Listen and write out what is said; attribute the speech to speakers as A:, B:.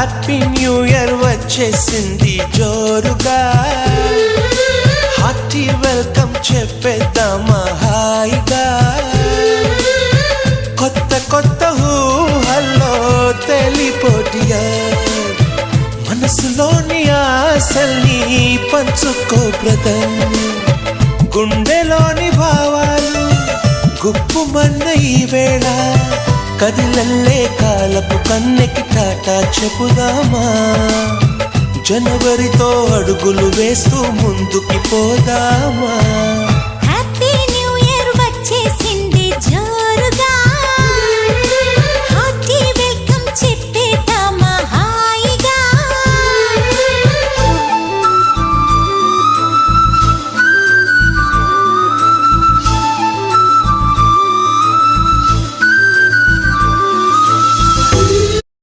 A: Happy new year వచ్చేసింది జోరుగా, hearty welcome చెప్పేద్దామా హాయిగా. కొత్త కొత్త ఊహల్లో తెలిపోటియా, మనసులోని ఆశల్ని పంచుకో బ్రదర్. గుండెలోని భావాలు గుప్పుమన్న ఈ వేళ, కదిలల్లే కాలపు కన్నెకి టాటా చెప్పుదామా. జనవరితో అడుగులు వేస్తూ ముందుకి పోదామా.